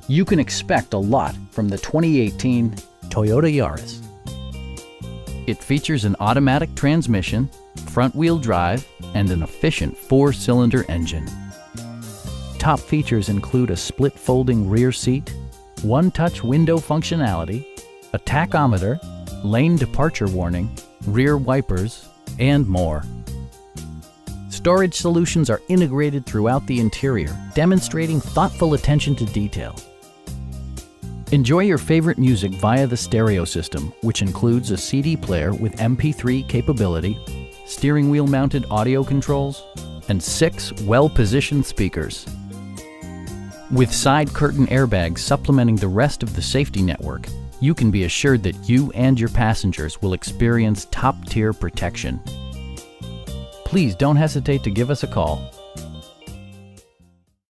You can expect a lot from the 2018 Toyota Yaris. It features an automatic transmission, front-wheel drive, and an efficient 4-cylinder engine. Top features include a split folding rear seat, one-touch window functionality, a tachometer, lane departure warning, rear wipers, and more. Storage solutions are integrated throughout the interior, demonstrating thoughtful attention to detail. Enjoy your favorite music via the stereo system, which includes a CD player with MP3 capability, steering wheel mounted audio controls, and 6 well-positioned speakers. With side curtain airbags supplementing the rest of the safety network, you can be assured that you and your passengers will experience top-tier protection. Please don't hesitate to give us a call.